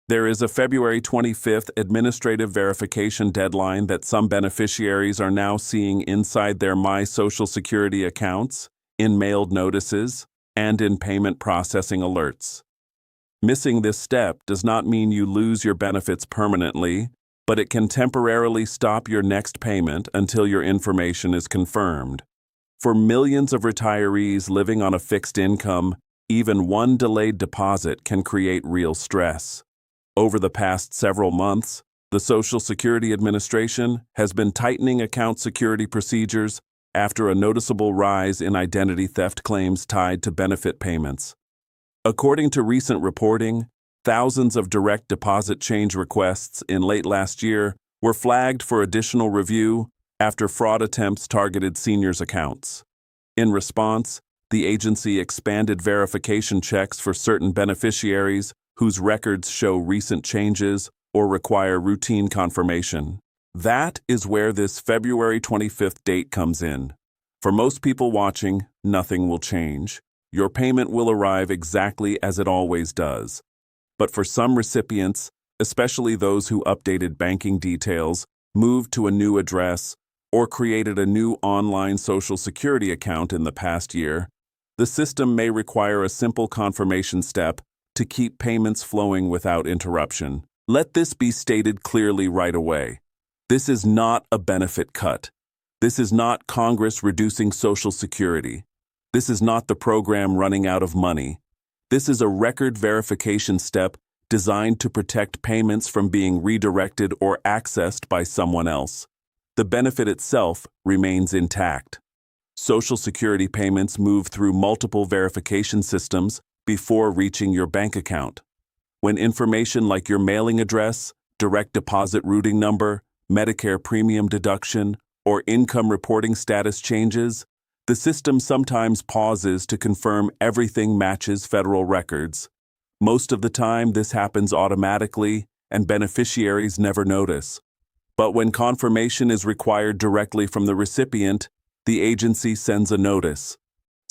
There is a February 25th administrative verification deadline that some beneficiaries are now seeing inside their My Social Security accounts, in mailed notices, and in payment processing alerts. Missing this step does not mean you lose your benefits permanently, but it can temporarily stop your next payment until your information is confirmed. For millions of retirees living on a fixed income, even one delayed deposit can create real stress. Over the past several months, the Social Security Administration has been tightening account security procedures after a noticeable rise in identity theft claims tied to benefit payments. According to recent reporting, thousands of direct deposit change requests in late last year were flagged for additional review after fraud attempts targeted seniors' accounts. In response, the agency expanded verification checks for certain beneficiaries whose records show recent changes or require routine confirmation. That is where this February 25th date comes in. For most people watching, nothing will change. Your payment will arrive exactly as it always does. But for some recipients, especially those who updated banking details, moved to a new address, or created a new online Social Security account in the past year, the system may require a simple confirmation step to keep payments flowing without interruption. Let this be stated clearly right away. This is not a benefit cut. This is not Congress reducing Social Security. This is not the program running out of money. This is a record verification step designed to protect payments from being redirected or accessed by someone else. The benefit itself remains intact. Social Security payments move through multiple verification systems before reaching your bank account. When information like your mailing address, direct deposit routing number, Medicare premium deduction, or income reporting status changes, the system sometimes pauses to confirm everything matches federal records. Most of the time, this happens automatically, and beneficiaries never notice. But when confirmation is required directly from the recipient, the agency sends a notice.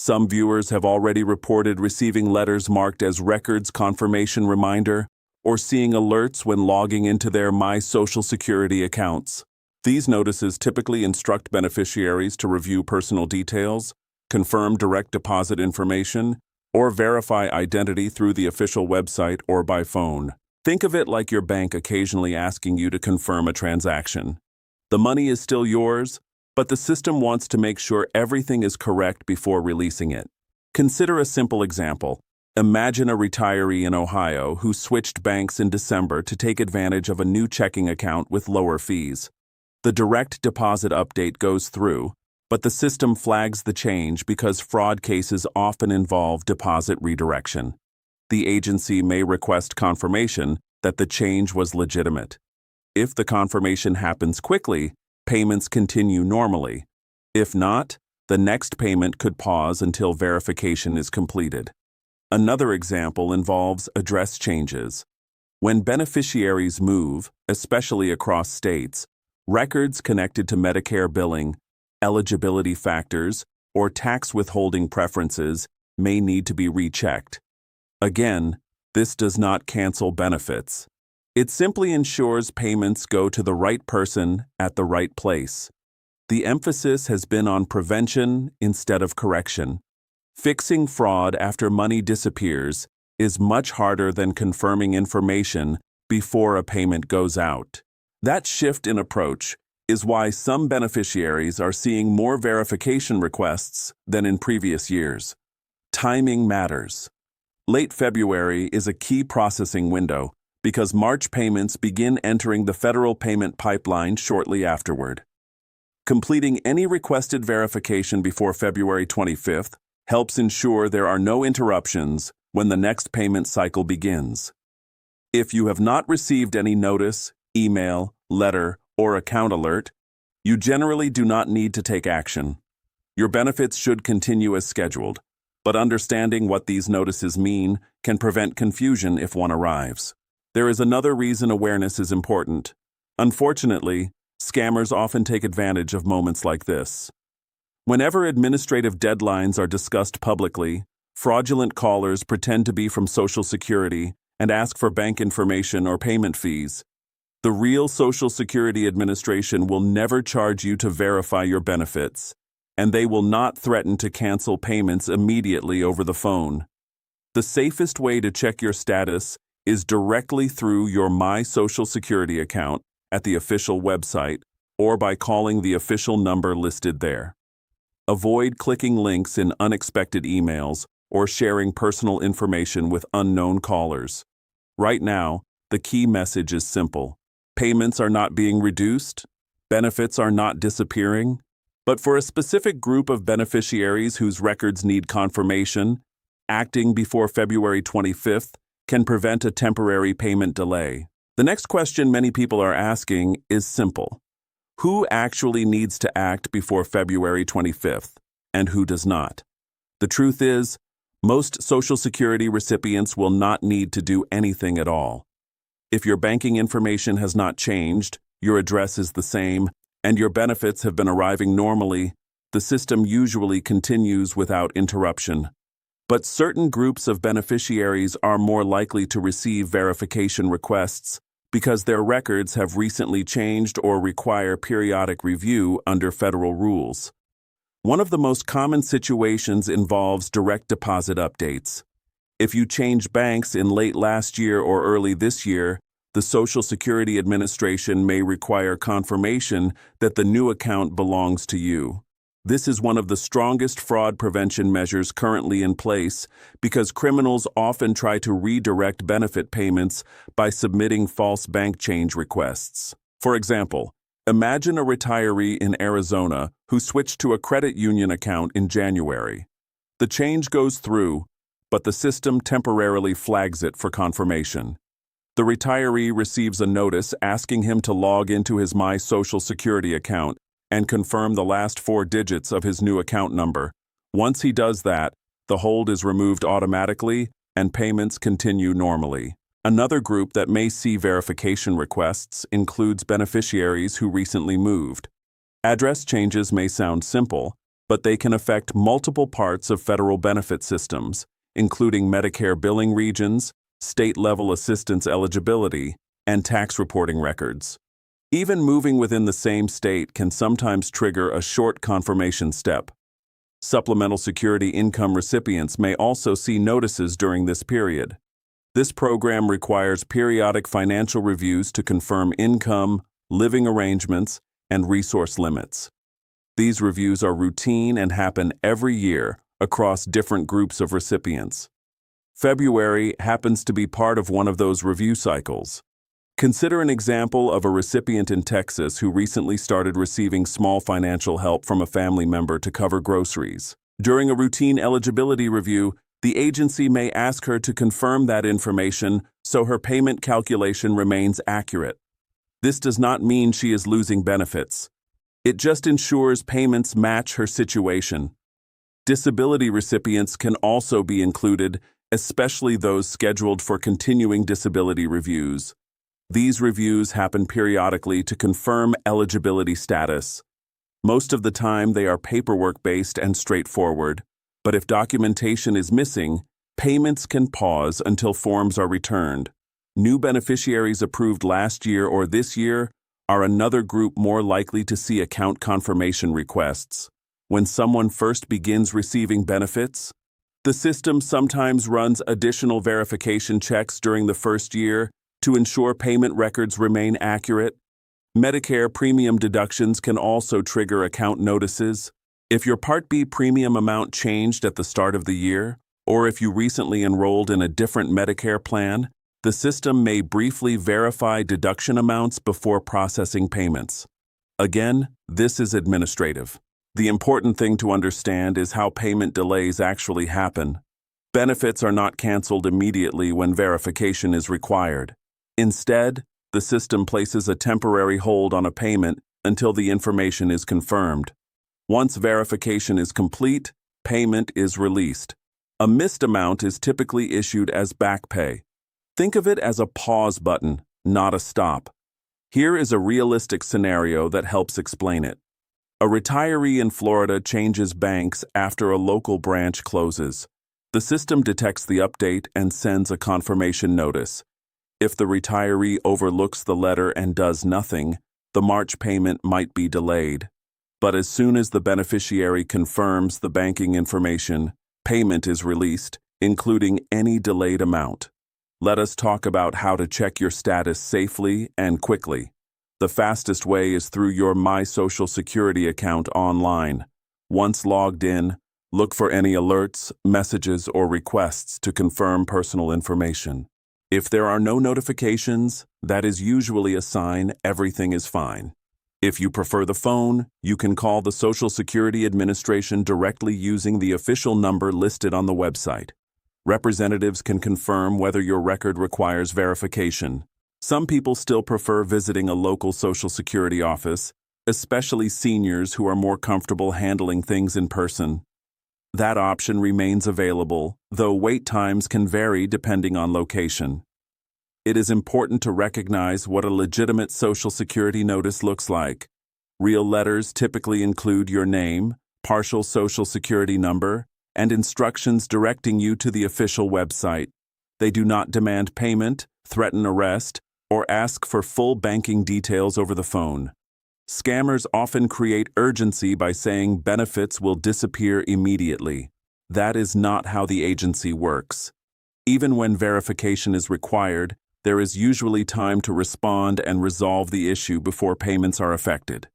Some viewers have already reported receiving letters marked as Records Confirmation Reminder or seeing alerts when logging into their My Social Security accounts. These notices typically instruct beneficiaries to review personal details, confirm direct deposit information, or verify identity through the official website or by phone. Think of it like your bank occasionally asking you to confirm a transaction. The money is still yours, but the system wants to make sure everything is correct before releasing it. Consider a simple example. Imagine a retiree in Ohio who switched banks in December to take advantage of a new checking account with lower fees. The direct deposit update goes through, but the system flags the change because fraud cases often involve deposit redirection. The agency may request confirmation that the change was legitimate. If the confirmation happens quickly, payments continue normally. If not, the next payment could pause until verification is completed. Another example involves address changes. When beneficiaries move, especially across states, records connected to Medicare billing, eligibility factors, or tax withholding preferences may need to be rechecked. Again, this does not cancel benefits. It simply ensures payments go to the right person at the right place. The emphasis has been on prevention instead of correction. Fixing fraud after money disappears is much harder than confirming information before a payment goes out. That shift in approach is why some beneficiaries are seeing more verification requests than in previous years. Timing matters. Late February is a key processing window because March payments begin entering the federal payment pipeline shortly afterward. Completing any requested verification before February 25th helps ensure there are no interruptions when the next payment cycle begins. If you have not received any notice, email, letter, or account alert, you generally do not need to take action. Your benefits should continue as scheduled, but understanding what these notices mean can prevent confusion if one arrives. There is another reason awareness is important. Unfortunately, scammers often take advantage of moments like this. Whenever administrative deadlines are discussed publicly, fraudulent callers pretend to be from Social Security and ask for bank information or payment fees. The real Social Security Administration will never charge you to verify your benefits, and they will not threaten to cancel payments immediately over the phone. The safest way to check your status is directly through your My Social Security account at the official website or by calling the official number listed there. Avoid clicking links in unexpected emails or sharing personal information with unknown callers. Right now, the key message is simple. Payments are not being reduced, benefits are not disappearing, but for a specific group of beneficiaries whose records need confirmation, acting before February 25th can prevent a temporary payment delay. The next question many people are asking is simple. Who actually needs to act before February 25th, and who does not? The truth is, most Social Security recipients will not need to do anything at all. If your banking information has not changed, your address is the same, and your benefits have been arriving normally, the system usually continues without interruption. But certain groups of beneficiaries are more likely to receive verification requests because their records have recently changed or require periodic review under federal rules. One of the most common situations involves direct deposit updates. If you change banks in late last year or early this year, the Social Security Administration may require confirmation that the new account belongs to you. This is one of the strongest fraud prevention measures currently in place because criminals often try to redirect benefit payments by submitting false bank change requests. For example, imagine a retiree in Arizona who switched to a credit union account in January. The change goes through, but the system temporarily flags it for confirmation. The retiree receives a notice asking him to log into his My Social Security account and confirm the last 4 digits of his new account number. Once he does that, the hold is removed automatically and payments continue normally. Another group that may see verification requests includes beneficiaries who recently moved. Address changes may sound simple, but they can affect multiple parts of federal benefit systems, including Medicare billing regions, state-level assistance eligibility, and tax reporting records. Even moving within the same state can sometimes trigger a short confirmation step. Supplemental Security Income recipients may also see notices during this period. This program requires periodic financial reviews to confirm income, living arrangements, and resource limits. These reviews are routine and happen every year across different groups of recipients. February happens to be part of one of those review cycles. Consider an example of a recipient in Texas who recently started receiving small financial help from a family member to cover groceries. During a routine eligibility review, the agency may ask her to confirm that information so her payment calculation remains accurate. This does not mean she is losing benefits. It just ensures payments match her situation. Disability recipients can also be included, especially those scheduled for continuing disability reviews. These reviews happen periodically to confirm eligibility status. Most of the time they are paperwork-based and straightforward, but if documentation is missing, payments can pause until forms are returned. New beneficiaries approved last year or this year are another group more likely to see account confirmation requests. When someone first begins receiving benefits, the system sometimes runs additional verification checks during the first year to ensure payment records remain accurate. Medicare premium deductions can also trigger account notices. If your Part B premium amount changed at the start of the year, or if you recently enrolled in a different Medicare plan, the system may briefly verify deduction amounts before processing payments. Again, this is administrative. The important thing to understand is how payment delays actually happen. Benefits are not canceled immediately when verification is required. Instead, the system places a temporary hold on a payment until the information is confirmed. Once verification is complete, payment is released. A missed amount is typically issued as back pay. Think of it as a pause button, not a stop. Here is a realistic scenario that helps explain it. A retiree in Florida changes banks after a local branch closes. The system detects the update and sends a confirmation notice. If the retiree overlooks the letter and does nothing, the March payment might be delayed. But as soon as the beneficiary confirms the banking information, payment is released, including any delayed amount. Let us talk about how to check your status safely and quickly. The fastest way is through your My Social Security account online. Once logged in, look for any alerts, messages, or requests to confirm personal information. If there are no notifications, that is usually a sign everything is fine. If you prefer the phone, you can call the Social Security Administration directly using the official number listed on the website. Representatives can confirm whether your record requires verification. Some people still prefer visiting a local Social Security office, especially seniors who are more comfortable handling things in person. That option remains available, though wait times can vary depending on location. It is important to recognize what a legitimate Social Security notice looks like. Real letters typically include your name, partial Social Security number, and instructions directing you to the official website. They do not demand payment, threaten arrest, or ask for full banking details over the phone. Scammers often create urgency by saying benefits will disappear immediately. That is not how the agency works. Even when verification is required, there is usually time to respond and resolve the issue before payments are affected.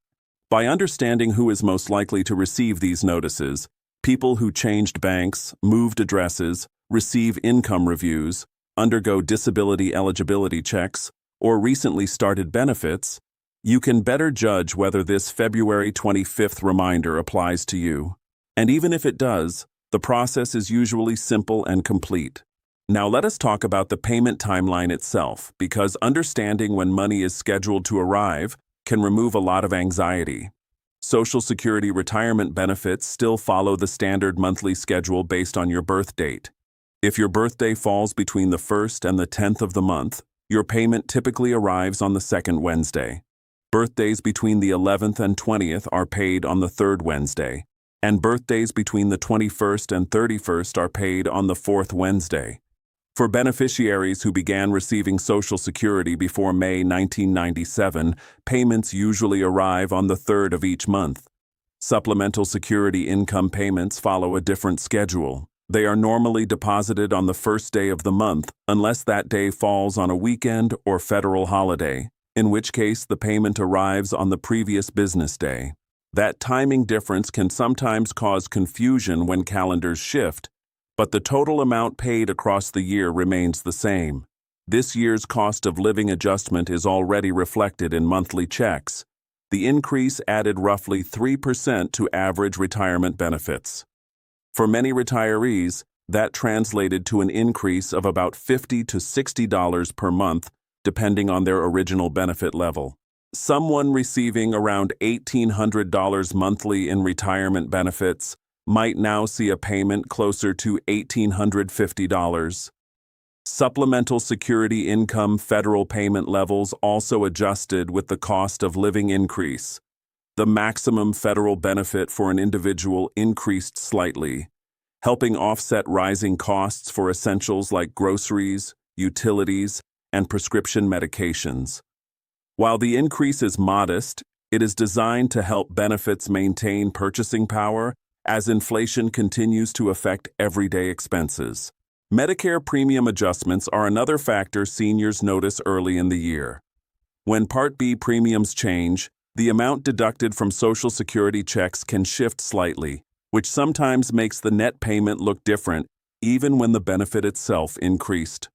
By understanding who is most likely to receive these notices, people who changed banks, moved addresses, receive income reviews, undergo disability eligibility checks, or recently started benefits, you can better judge whether this February 25th reminder applies to you. And even if it does, the process is usually simple and complete. Now let us talk about the payment timeline itself, because understanding when money is scheduled to arrive can remove a lot of anxiety. Social Security retirement benefits still follow the standard monthly schedule based on your birth date. If your birthday falls between the 1st and the 10th of the month, your payment typically arrives on the second Wednesday. Birthdays between the 11th and 20th are paid on the third Wednesday, and birthdays between the 21st and 31st are paid on the fourth Wednesday. For beneficiaries who began receiving Social Security before May 1997, payments usually arrive on the third of each month. Supplemental Security Income payments follow a different schedule. They are normally deposited on the first day of the month, unless that day falls on a weekend or federal holiday, in which case the payment arrives on the previous business day. That timing difference can sometimes cause confusion when calendars shift, but the total amount paid across the year remains the same. This year's cost of living adjustment is already reflected in monthly checks. The increase added roughly 3% to average retirement benefits. For many retirees, that translated to an increase of about $50 to $60 per month, depending on their original benefit level. Someone receiving around $1,800 monthly in retirement benefits might now see a payment closer to $1,850. Supplemental Security Income federal payment levels also adjusted with the cost of living increase. The maximum federal benefit for an individual increased slightly, helping offset rising costs for essentials like groceries, utilities, and prescription medications. While the increase is modest, it is designed to help benefits maintain purchasing power as inflation continues to affect everyday expenses. Medicare premium adjustments are another factor seniors notice early in the year. When Part B premiums change, the amount deducted from Social Security checks can shift slightly, which sometimes makes the net payment look different, even when the benefit itself increased.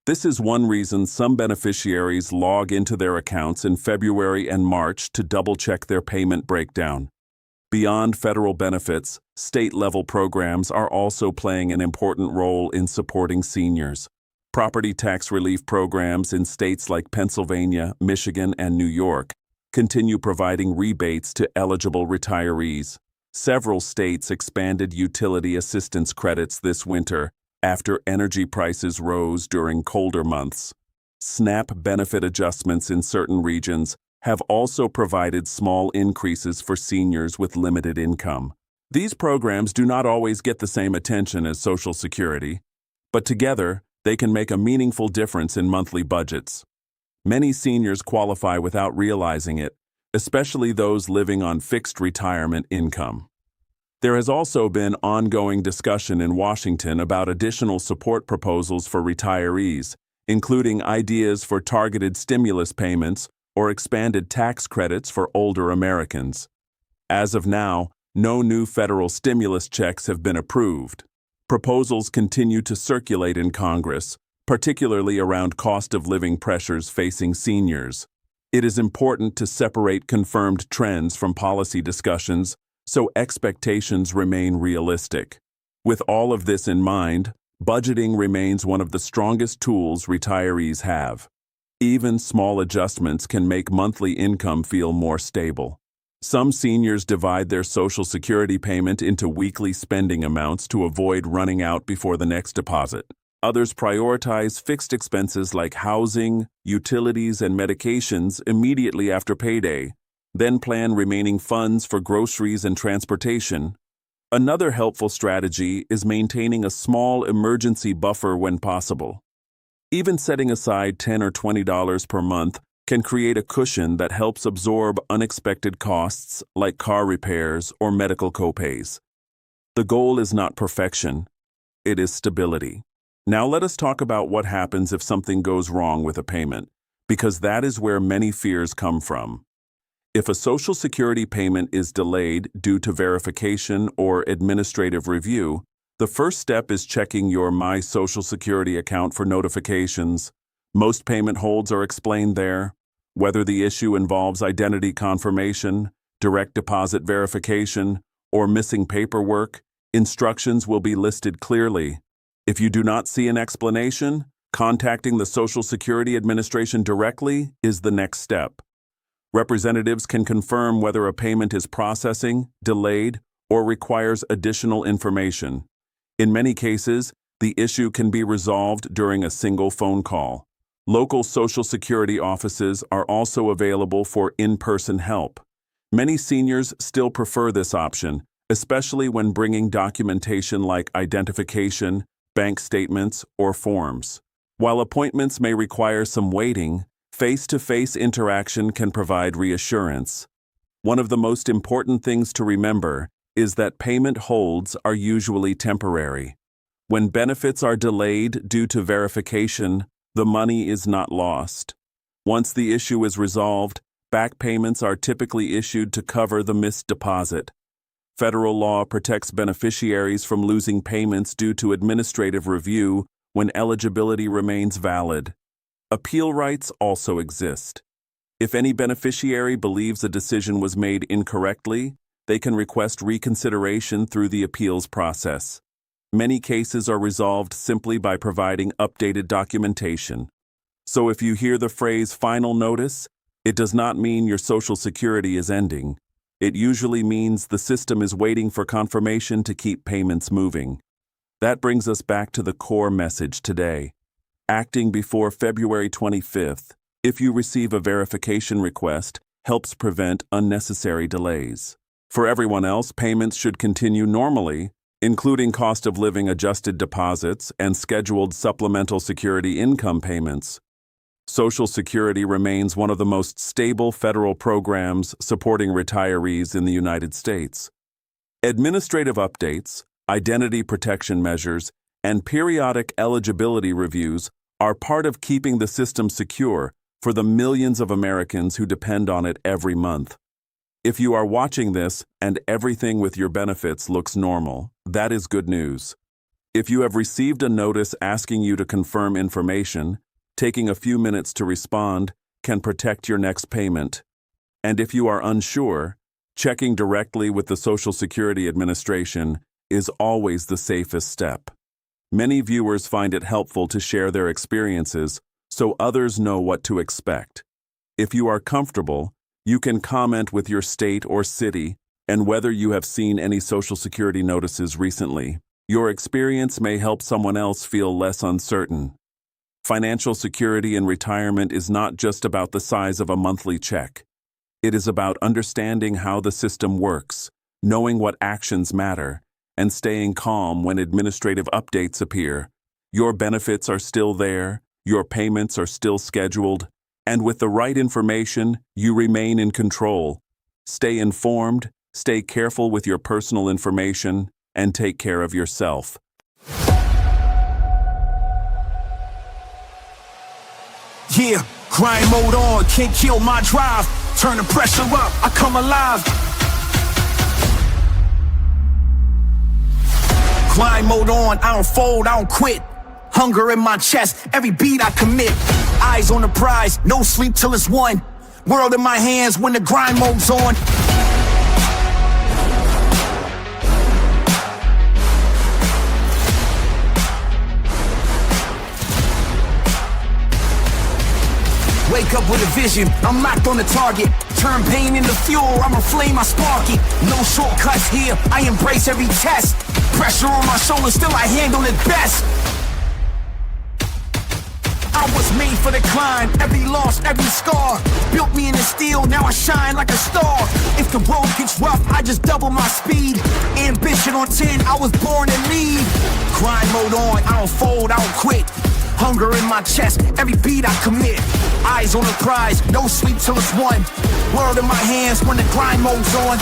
This is one reason some beneficiaries log into their accounts in February and March to double-check their payment breakdown. Beyond federal benefits, state-level programs are also playing an important role in supporting seniors. Property tax relief programs in states like Pennsylvania, Michigan, and New York continue providing rebates to eligible retirees. Several states expanded utility assistance credits this winter after energy prices rose during colder months. SNAP benefit adjustments in certain regions have also provided small increases for seniors with limited income. These programs do not always get the same attention as Social Security, but together they can make a meaningful difference in monthly budgets. Many seniors qualify without realizing it, especially those living on fixed retirement income. There has also been ongoing discussion in Washington about additional support proposals for retirees, including ideas for targeted stimulus payments or expanded tax credits for older Americans. As of now, no new federal stimulus checks have been approved. Proposals continue to circulate in Congress, particularly around cost of living pressures facing seniors. It is important to separate confirmed trends from policy discussions so expectations remain realistic. With all of this in mind, budgeting remains one of the strongest tools retirees have. Even small adjustments can make monthly income feel more stable. Some seniors divide their Social Security payment into weekly spending amounts to avoid running out before the next deposit. Others prioritize fixed expenses like housing, utilities, and medications immediately after payday, then plan remaining funds for groceries and transportation. Another helpful strategy is maintaining a small emergency buffer when possible. Even setting aside $10 or $20 per month can create a cushion that helps absorb unexpected costs like car repairs or medical copays. The goal is not perfection, it is stability. Now let us talk about what happens if something goes wrong with a payment, because that is where many fears come from. If a Social Security payment is delayed due to verification or administrative review, the first step is checking your My Social Security account for notifications. Most payment holds are explained there. Whether the issue involves identity confirmation, direct deposit verification, or missing paperwork, instructions will be listed clearly. If you do not see an explanation, contacting the Social Security Administration directly is the next step. Representatives can confirm whether a payment is processing, delayed, or requires additional information. In many cases, the issue can be resolved during a single phone call. Local Social Security offices are also available for in-person help. Many seniors still prefer this option, especially when bringing documentation like identification, bank statements, or forms. While appointments may require some waiting, face-to-face interaction can provide reassurance. One of the most important things to remember is that payment holds are usually temporary. When benefits are delayed due to verification, the money is not lost. Once the issue is resolved, back payments are typically issued to cover the missed deposit. Federal law protects beneficiaries from losing payments due to administrative review when eligibility remains valid. Appeal rights also exist. If any beneficiary believes a decision was made incorrectly, they can request reconsideration through the appeals process. Many cases are resolved simply by providing updated documentation. So if you hear the phrase final notice, it does not mean your Social Security is ending. It usually means the system is waiting for confirmation to keep payments moving. That brings us back to the core message today. Acting before February 25th, if you receive a verification request, helps prevent unnecessary delays. For everyone else, payments should continue normally, including cost of living adjusted deposits and scheduled Supplemental Security Income payments. Social Security remains one of the most stable federal programs supporting retirees in the United States. Administrative updates, identity protection measures, and periodic eligibility reviews are part of keeping the system secure for the millions of Americans who depend on it every month. If you are watching this and everything with your benefits looks normal, that is good news. If you have received a notice asking you to confirm information, taking a few minutes to respond can protect your next payment. And if you are unsure, checking directly with the Social Security Administration is always the safest step. Many viewers find it helpful to share their experiences so others know what to expect. If you are comfortable, you can comment with your state or city and whether you have seen any Social Security notices recently. Your experience may help someone else feel less uncertain. Financial security in retirement is not just about the size of a monthly check. It is about understanding how the system works, knowing what actions matter, and staying calm when administrative updates appear. Your benefits are still there, your payments are still scheduled, and with the right information, you remain in control. Stay informed, stay careful with your personal information, and take care of yourself. Yeah, grind mode on, can't kill my drive. Turn the pressure up, I come alive. Grind mode on, I don't fold, I don't quit. Hunger in my chest, every beat I commit. Eyes on the prize, no sleep till it's won. World in my hands when the grind mode's on. Wake up with a vision, I'm locked on the target. Turn pain into fuel, I'm a flame, I spark it. No shortcuts here, I embrace every test. Pressure on my shoulders, still I handle it best. I was made for the climb, every loss, every scar. Built me in the steel, now I shine like a star. If the road gets rough, I just double my speed. Ambition on 10, I was born to lead. Grind mode on, I don't fold, I don't quit. Hunger in my chest, every beat I commit. Eyes on the prize, no sleep till it's won. World in my hands when the grind mode's on.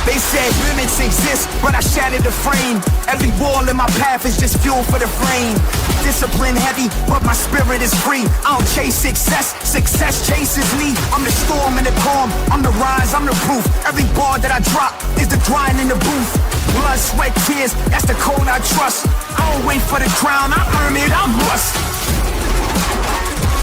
They said limits exist, but I shattered the frame. Every wall in my path is just fuel for the flame. Discipline heavy, but my spirit is free. I don't chase success, success chases me. I'm the storm and the calm, I'm the rise, I'm the proof. Every bar that I drop is the grind in the booth. Blood, sweat, tears, that's the code I trust. I don't wait for the crown, I earn it, I must.